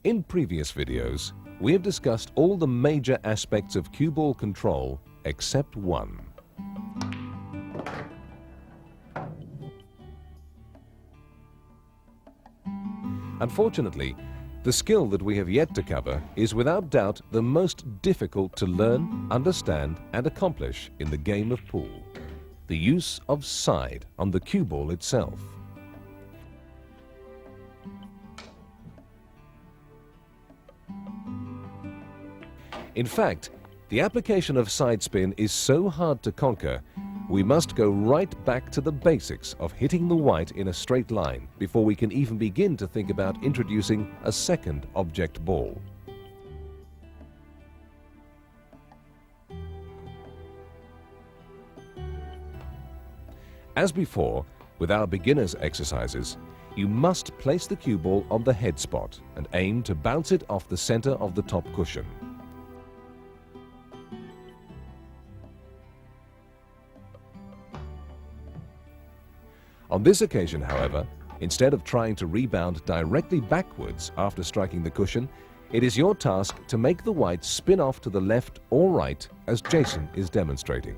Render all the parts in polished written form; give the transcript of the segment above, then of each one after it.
In previous videos, we have discussed all the major aspects of cue ball control except one. Unfortunately, the skill that we have yet to cover is without doubt the most difficult to learn, understand and accomplish in the game of pool: the use of side on the cue ball itself. In fact, the application of side spin is so hard to conquer, we must go right back to the basics of hitting the white in a straight line before we can even begin to think about introducing a second object ball. As before, with our beginners exercises, you must place the cue ball on the head spot and aim to bounce it off the center of the top cushion. On this occasion, however, instead of trying to rebound directly backwards after striking the cushion, it is your task to make the white spin off to the left or right as Jason is demonstrating.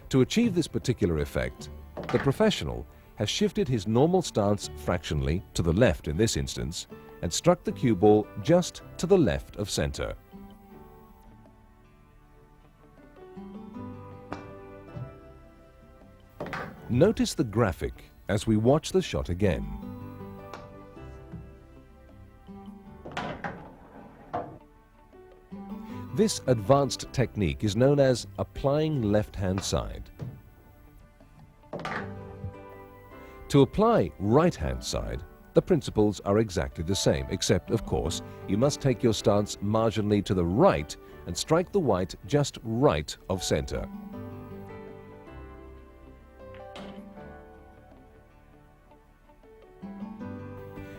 To achieve this particular effect, the professional has shifted his normal stance fractionally to the left in this instance and struck the cue ball just to the left of center. Notice the graphic as we watch the shot again. This advanced technique is known as applying left-hand side. To apply right-hand side, the principles are exactly the same, except, of course, you must take your stance marginally to the right and strike the white just right of center.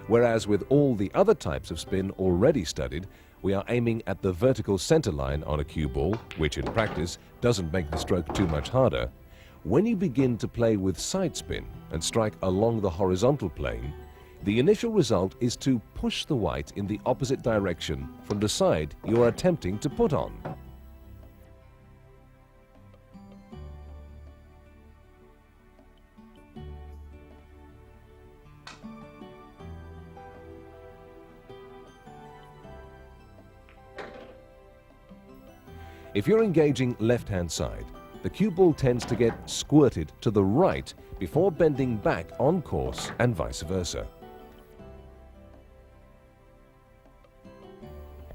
Whereas with all the other types of spin already studied, we are aiming at the vertical center line on a cue ball, which in practice doesn't make the stroke too much harder. When you begin to play with side spin and strike along the horizontal plane, the initial result is to push the white in the opposite direction from the side you are attempting to put on. If you're engaging left-hand side, the cue ball tends to get squirted to the right before bending back on course and vice versa.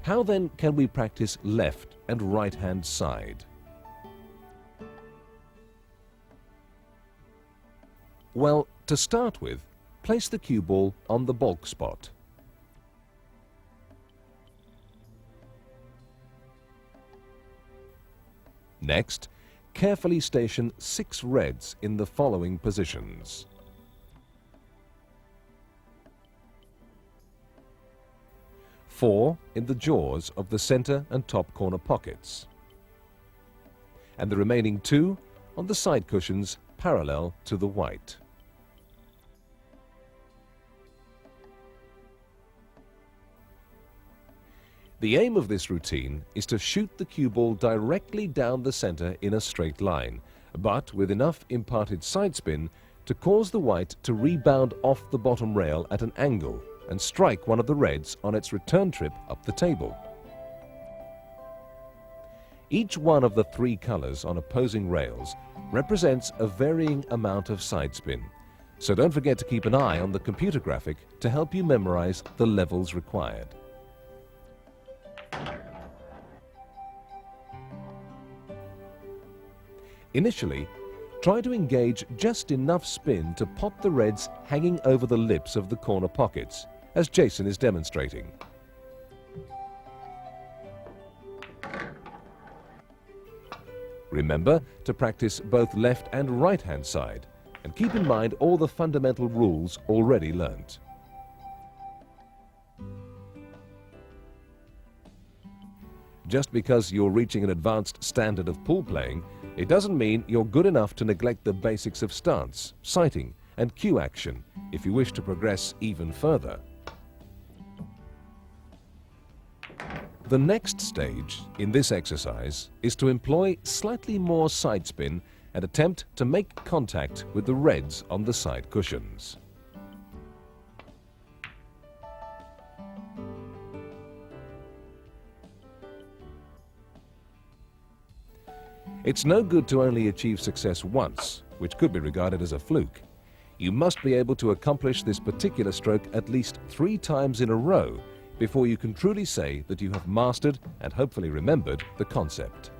How then can we practice left and right-hand side? Well, to start with, place the cue ball on the bulk spot. Next, carefully station 6 reds in the following positions. Four in the jaws of the center and top corner pockets, and the remaining 2 on the side cushions parallel to the white. The aim of this routine is to shoot the cue ball directly down the center in a straight line, but with enough imparted side spin to cause the white to rebound off the bottom rail at an angle and strike one of the reds on its return trip up the table. Each one of the 3 colors on opposing rails represents a varying amount of side spin, so don't forget to keep an eye on the computer graphic to help you memorize the levels required. Initially, try to engage just enough spin to pop the reds hanging over the lips of the corner pockets, as Jason is demonstrating. Remember to practice both left and right-hand side, and keep in mind all the fundamental rules already learnt. Just because you're reaching an advanced standard of pool playing It doesn't mean you're good enough to neglect the basics of stance, sighting, and cue action if you wish to progress even further. The next stage in this exercise is to employ slightly more side spin and attempt to make contact with the reds on the side cushions. It's no good to only achieve success once, which could be regarded as a fluke. You must be able to accomplish this particular stroke at least 3 times in a row before you can truly say that you have mastered and hopefully remembered the concept.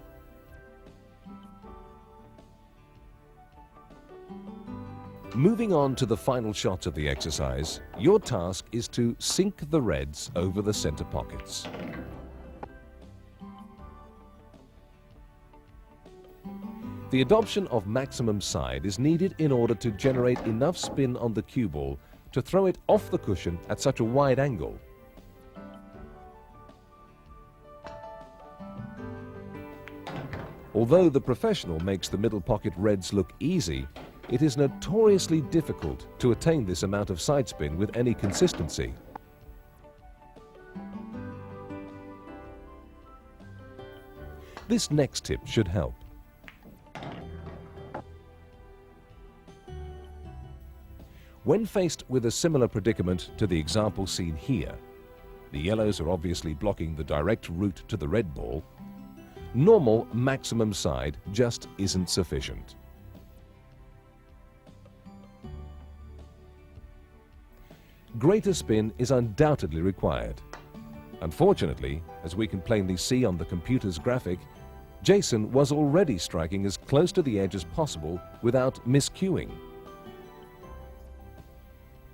Moving on to the final shots of the exercise, your task is to sink the reds over the center pockets. The adoption of maximum side is needed in order to generate enough spin on the cue ball to throw it off the cushion at such a wide angle. Although the professional makes the middle pocket reds look easy, it is notoriously difficult to attain this amount of side spin with any consistency. This next tip should help. When faced with a similar predicament to the example seen here, the yellows are obviously blocking the direct route to the red ball, normal maximum side just isn't sufficient. Greater spin is undoubtedly required. Unfortunately, as we can plainly see on the computer's graphic, Jason was already striking as close to the edge as possible without miscuing.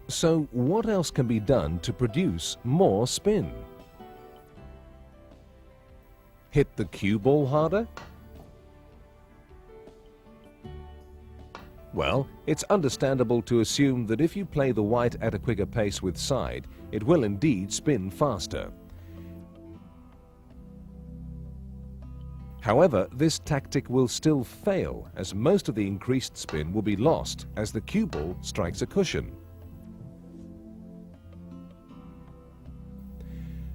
So what else can be done to produce more spin? Hit the cue ball harder? Well, it's understandable to assume that if you play the white at a quicker pace with side, it will indeed spin faster. However, this tactic will still fail, as most of the increased spin will be lost as the cue ball strikes a cushion.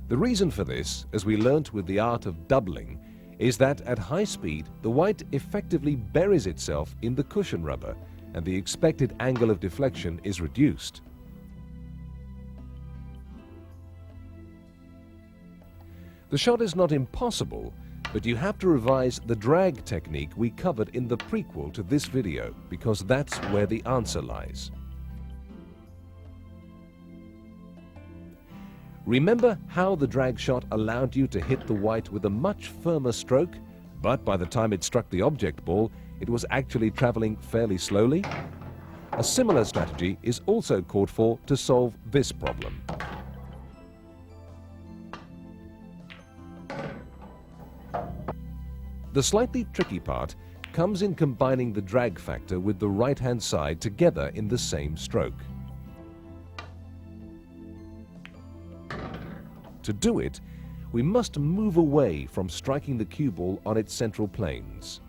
The reason for this, as we learnt with the art of doubling, is that at high speed the white effectively buries itself in the cushion rubber and the expected angle of deflection is reduced. The shot is not impossible, but you have to revise the drag technique we covered in the prequel to this video, because that's where the answer lies. Remember how the drag shot allowed you to hit the white with a much firmer stroke, but by the time it struck the object ball, it was actually traveling fairly slowly? A similar strategy is also called for to solve this problem. The slightly tricky part comes in combining the drag factor with the right-hand side together in the same stroke. To do it, we must move away from striking the cue ball on its central planes.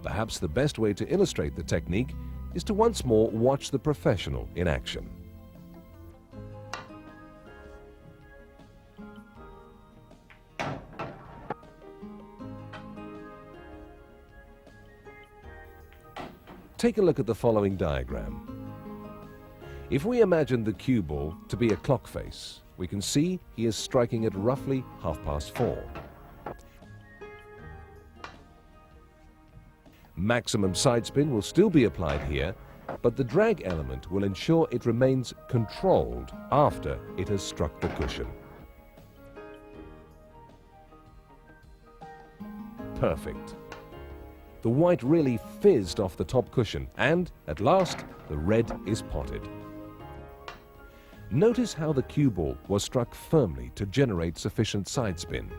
Perhaps the best way to illustrate the technique is to once more watch the professional in action. Take a look at the following diagram. If we imagine the cue ball to be a clock face, we can see he is striking at roughly 4:30. Maximum side spin will still be applied here, but the drag element will ensure it remains controlled after it has struck the cushion. Perfect. The white really fizzed off the top cushion, and at last the red is potted. Notice how the cue ball was struck firmly to generate sufficient side spin.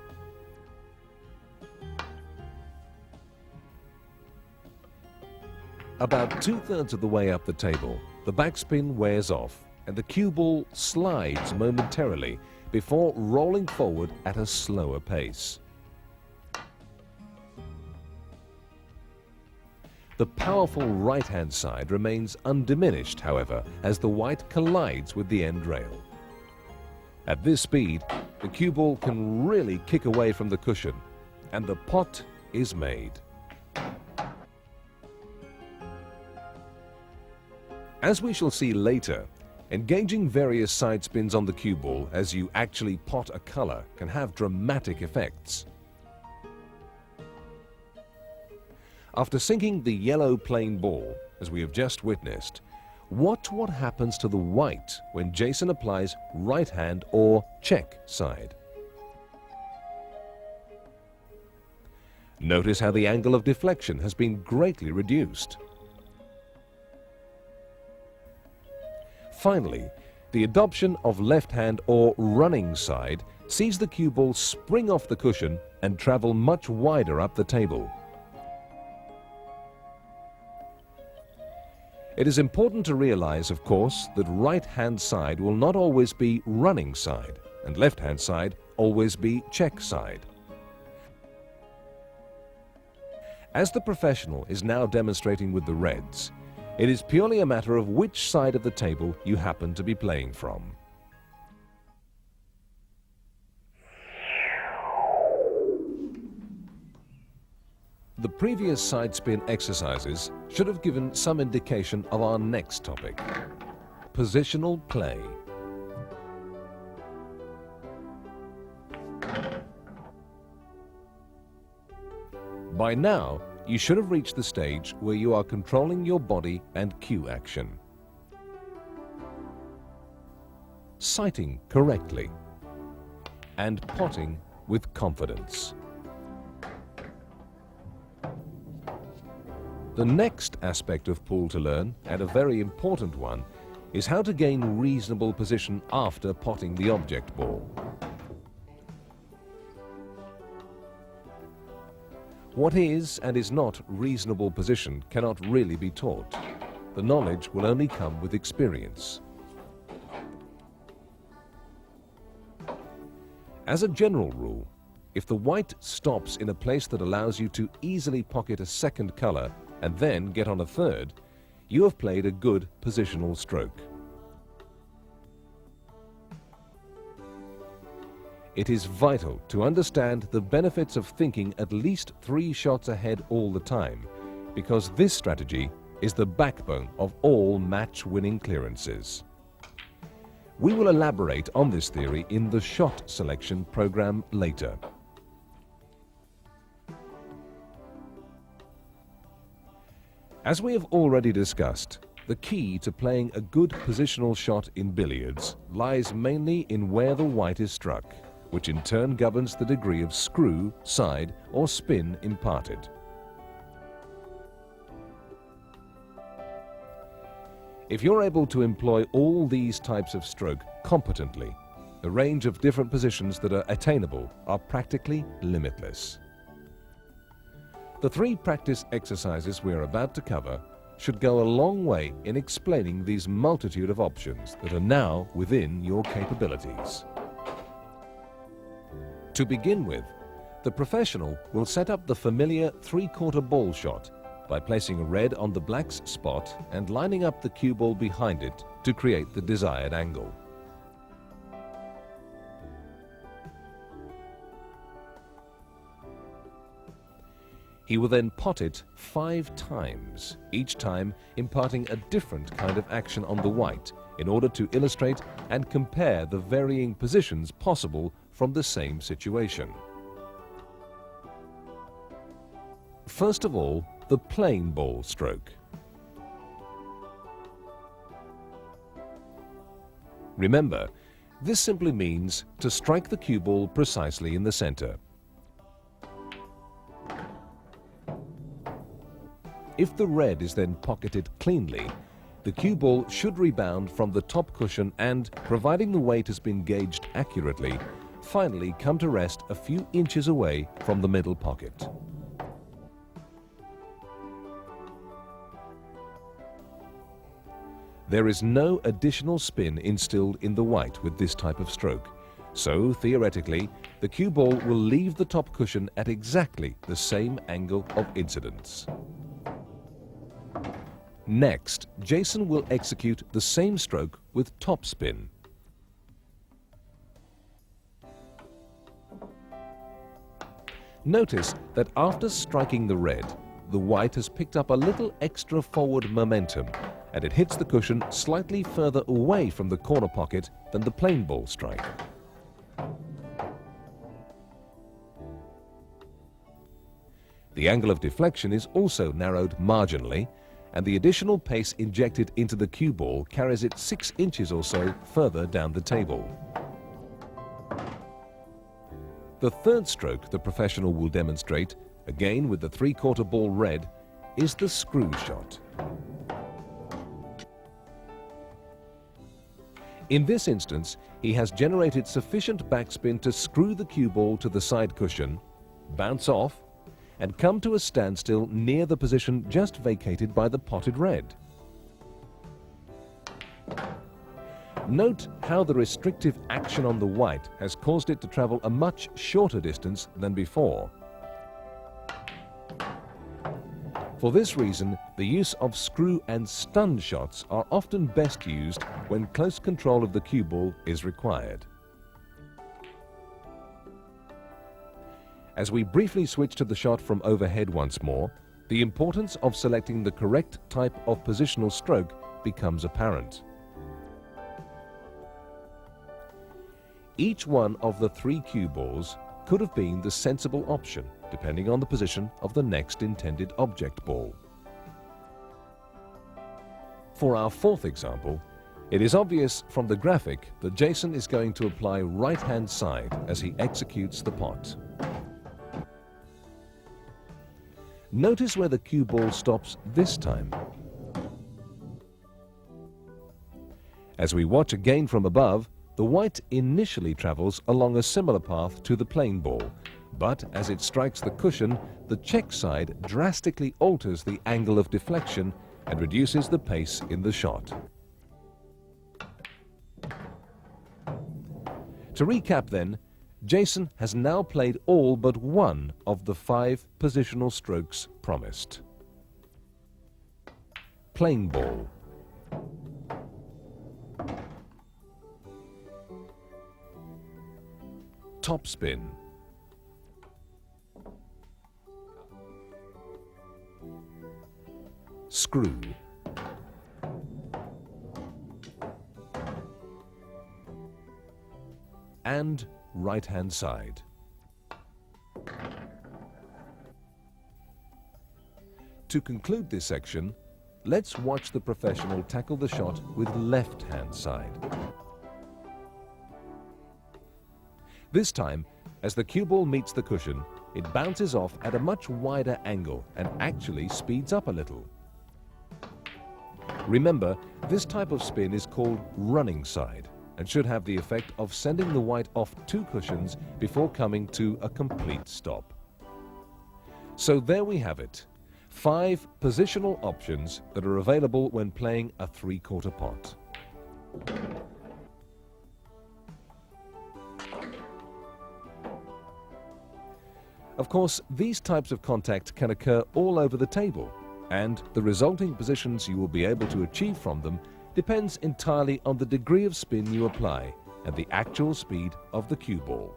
About 2/3 of the way up the table, the backspin wears off and the cue ball slides momentarily, before rolling forward at a slower pace. The powerful right-hand side remains undiminished, however, as the white collides with the end rail. At this speed, the cue ball can really kick away from the cushion, and the pot is made. As we shall see later, engaging various side spins on the cue ball as you actually pot a color can have dramatic effects. After sinking the yellow plain ball, as we have just witnessed, what happens to the white when Jason applies right hand or check side? Notice how the angle of deflection has been greatly reduced. Finally, the adoption of left hand or running side sees the cue ball spring off the cushion and travel much wider up the table. It is important to realize, of course, that right-hand side will not always be running side, and left-hand side always be check side. As the professional is now demonstrating with the reds, it is purely a matter of which side of the table you happen to be playing from. The previous side spin exercises should have given some indication of our next topic, positional play. By now, you should have reached the stage where you are controlling your body and cue action, sighting correctly, and potting with confidence. The next aspect of pool to learn, and a very important one, is how to gain reasonable position after potting the object ball. What is and is not reasonable position cannot really be taught. The knowledge will only come with experience. As a general rule, if the white stops in a place that allows you to easily pocket a second color and then get on a third, you have played a good positional stroke. It is vital to understand the benefits of thinking at least 3 shots ahead all the time, because this strategy is the backbone of all match-winning clearances. We will elaborate on this theory in the shot selection program later. As we have already discussed, the key to playing a good positional shot in billiards lies mainly in where the white is struck, which in turn governs the degree of screw, side, or spin imparted. If you're able to employ all these types of stroke competently, the range of different positions that are attainable are practically limitless. The 3 practice exercises we are about to cover should go a long way in explaining these multitude of options that are now within your capabilities. To begin with, the professional will set up the familiar 3/4 ball shot by placing a red on the black's spot and lining up the cue ball behind it to create the desired angle. He will then pot it 5 times, each time imparting a different kind of action on the white in order to illustrate and compare the varying positions possible from the same situation. First of all, the plain ball stroke. Remember, this simply means to strike the cue ball precisely in the center. If the red is then pocketed cleanly, the cue ball should rebound from the top cushion and, providing the weight has been gauged accurately, finally come to rest a few inches away from the middle pocket. There is no additional spin instilled in the white with this type of stroke, So, theoretically, the cue ball will leave the top cushion at exactly the same angle of incidence. Next, Jason will execute the same stroke with top spin. Notice that after striking the red, the white has picked up a little extra forward momentum, and it hits the cushion slightly further away from the corner pocket than the plain ball strike. The angle of deflection is also narrowed marginally, and the additional pace injected into the cue ball carries it 6 inches or so further down the table. The third stroke the professional will demonstrate, again with the 3/4 ball red, is the screw shot. In this instance, he has generated sufficient backspin to screw the cue ball to the side cushion, bounce off, and come to a standstill near the position just vacated by the potted red. Note how the restrictive action on the white has caused it to travel a much shorter distance than before. For this reason, the use of screw and stun shots are often best used when close control of the cue ball is required. As we briefly switch to the shot from overhead once more, the importance of selecting the correct type of positional stroke becomes apparent. Each one of the 3 cue balls could have been the sensible option, depending on the position of the next intended object ball. For our fourth example, it is obvious from the graphic that Jason is going to apply right-hand side as he executes the pot. Notice where the cue ball stops this time. As we watch again from above, the white initially travels along a similar path to the plain ball, but as it strikes the cushion, the check side drastically alters the angle of deflection and reduces the pace in the shot. To recap then, Jason has now played all but one of the 5 positional strokes promised. Plain ball, top spin, screw, and right-hand side. To conclude this section, let's watch the professional tackle the shot with left-hand side. This time, as the cue ball meets the cushion, it bounces off at a much wider angle and actually speeds up a little. Remember, this type of spin is called running side and should have the effect of sending the white off 2 cushions before coming to a complete stop. So there we have it, 5 positional options that are available when playing a 3/4 pot. Of course, these types of contact can occur all over the table, and the resulting positions you will be able to achieve from them depends entirely on the degree of spin you apply and the actual speed of the cue ball.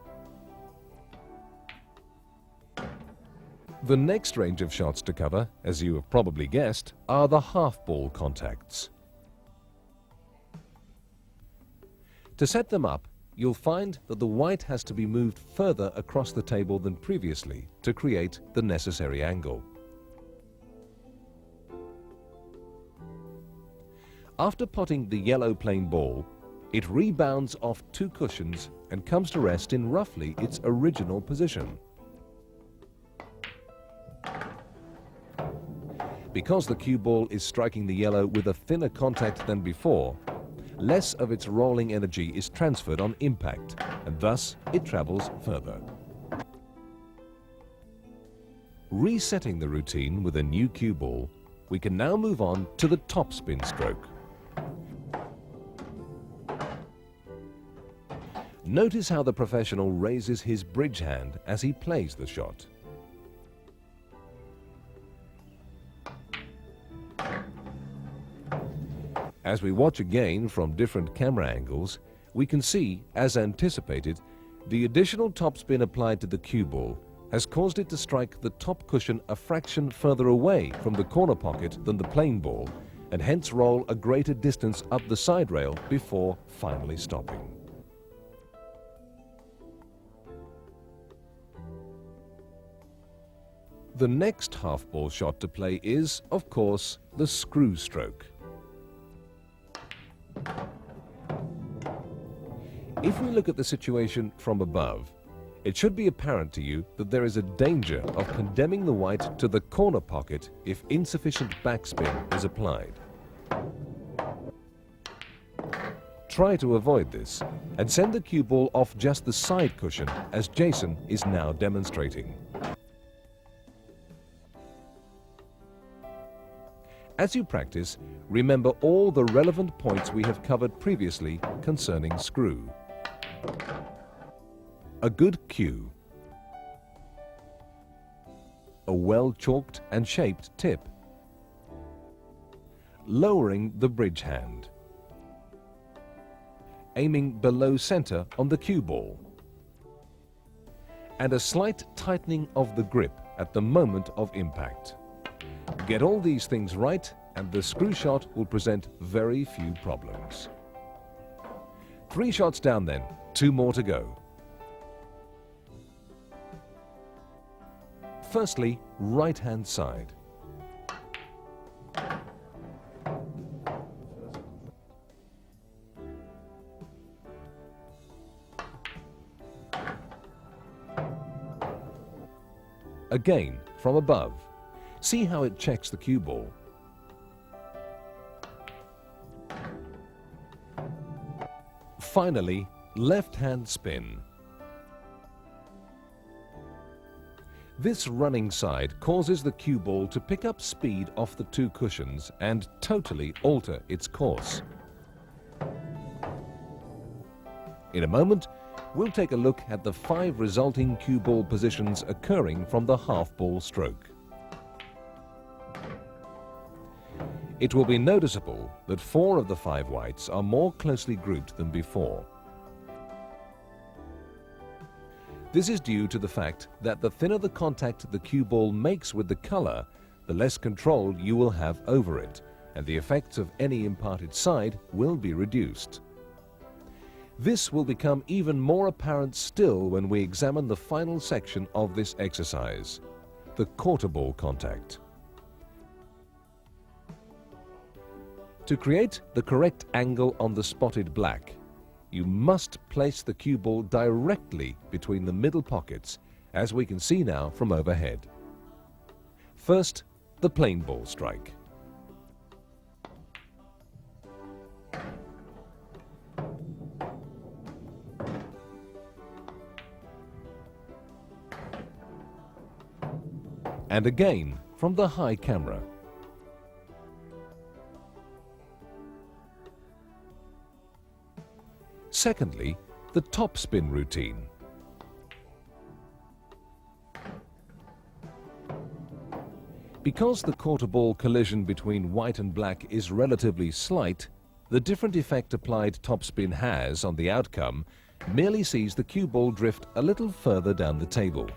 The next range of shots to cover, as you have probably guessed, are the half-ball contacts. To set them up, you'll find that the white has to be moved further across the table than previously to create the necessary angle. After potting the yellow plain ball, it rebounds off 2 cushions and comes to rest in roughly its original position. Because the cue ball is striking the yellow with a thinner contact than before, less of its rolling energy is transferred on impact, and thus it travels further. Resetting the routine with a new cue ball, we can now move on to the top spin stroke. Notice how the professional raises his bridge hand as he plays the shot. As we watch again from different camera angles, we can see, as anticipated, the additional topspin applied to the cue ball has caused it to strike the top cushion a fraction further away from the corner pocket than the plain ball, and hence roll a greater distance up the side rail before finally stopping. The next half-ball shot to play is, of course, the screw stroke. If we look at the situation from above, it should be apparent to you that there is a danger of condemning the white to the corner pocket if insufficient backspin is applied. Try to avoid this and send the cue ball off just the side cushion, as Jason is now demonstrating. As you practice, remember all the relevant points we have covered previously concerning screw. A good cue, a well-chalked and shaped tip, lowering the bridge hand, aiming below center on the cue ball, and a slight tightening of the grip at the moment of impact. Get all these things right and the screw shot will present very few problems. 3 shots down then, 2 more to go. Firstly, right-hand side. Again, from above. See how it checks the cue ball. Finally, left-hand spin. This running side causes the cue ball to pick up speed off the 2 cushions and totally alter its course. In a moment, we'll take a look at the 5 resulting cue ball positions occurring from the half-ball stroke. It will be noticeable that 4 of the 5 whites are more closely grouped than before. This is due to the fact that the thinner the contact the cue ball makes with the color, the less control you will have over it, and the effects of any imparted side will be reduced. This will become even more apparent still when we examine the final section of this exercise, the quarter ball contact. To create the correct angle on the spotted black, you must place the cue ball directly between the middle pockets, as we can see now from overhead. First, the plain ball strike. And again from the high camera. Secondly, the topspin routine. Because the quarter ball collision between white and black is relatively slight, the different effect applied topspin has on the outcome merely sees the cue ball drift a little further down the table.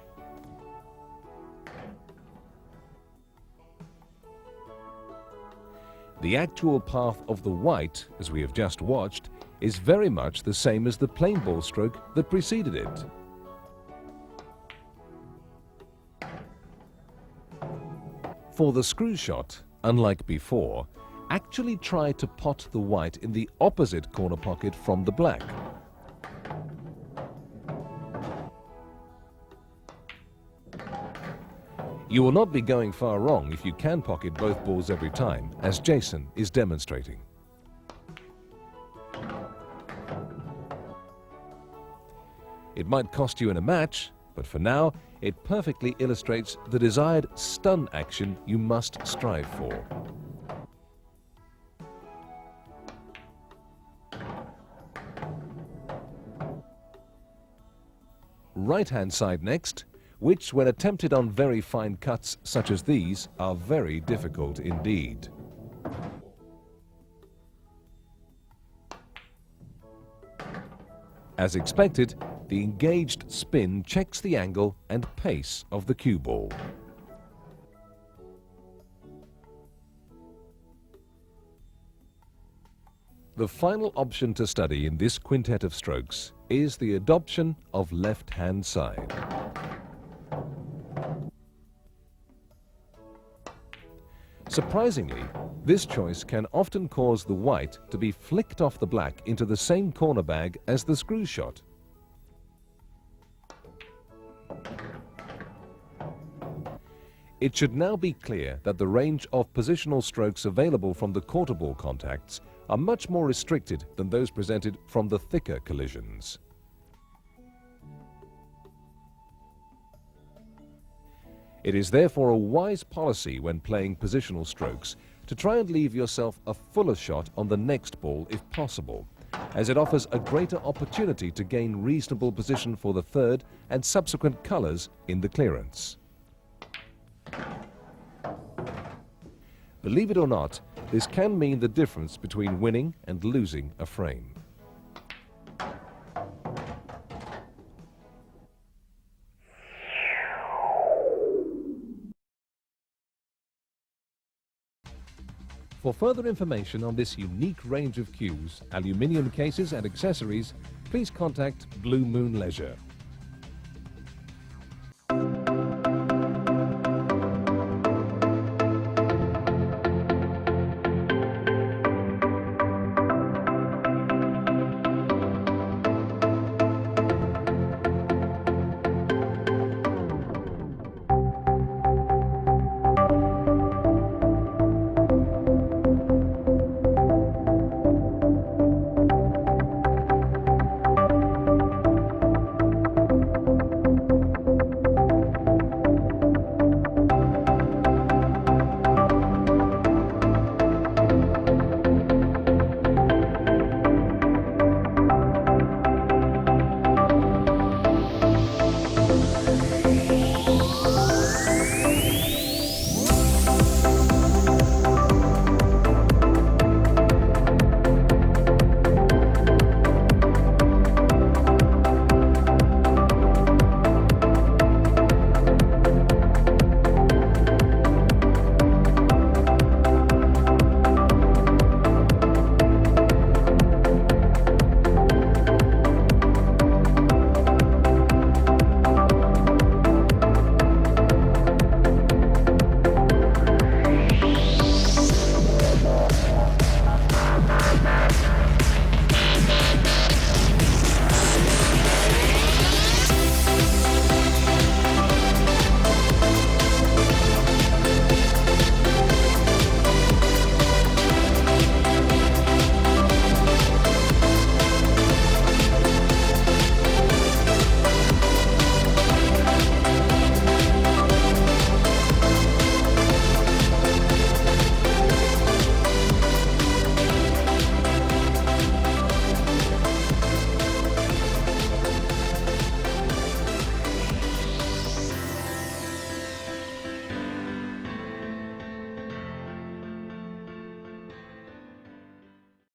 The actual path of the white, as we have just watched, is very much the same as the plain ball stroke that preceded it. For the screw shot, unlike before, actually try to pot the white in the opposite corner pocket from the black. You will not be going far wrong if you can pocket both balls every time, as Jason is demonstrating. It might cost you in a match, but for now, it perfectly illustrates the desired stun action you must strive for. right-hand side next, which when attempted on very fine cuts such as these are very difficult indeed. As expected, the engaged spin checks the angle and pace of the cue ball. The final option to study in this quintet of strokes is the adoption of left-hand side. Surprisingly, this choice can often cause the white to be flicked off the black into the same corner bag as the screw shot. It should now be clear that the range of positional strokes available from the quarter ball contacts are much more restricted than those presented from the thicker collisions. It is therefore a wise policy when playing positional strokes to try and leave yourself a fuller shot on the next ball if possible, as it offers a greater opportunity to gain reasonable position for the third and subsequent colours in the clearance. Believe it or not, this can mean the difference between winning and losing a frame. For further information on this unique range of cues, aluminium cases and accessories, please contact Blue Moon Leisure.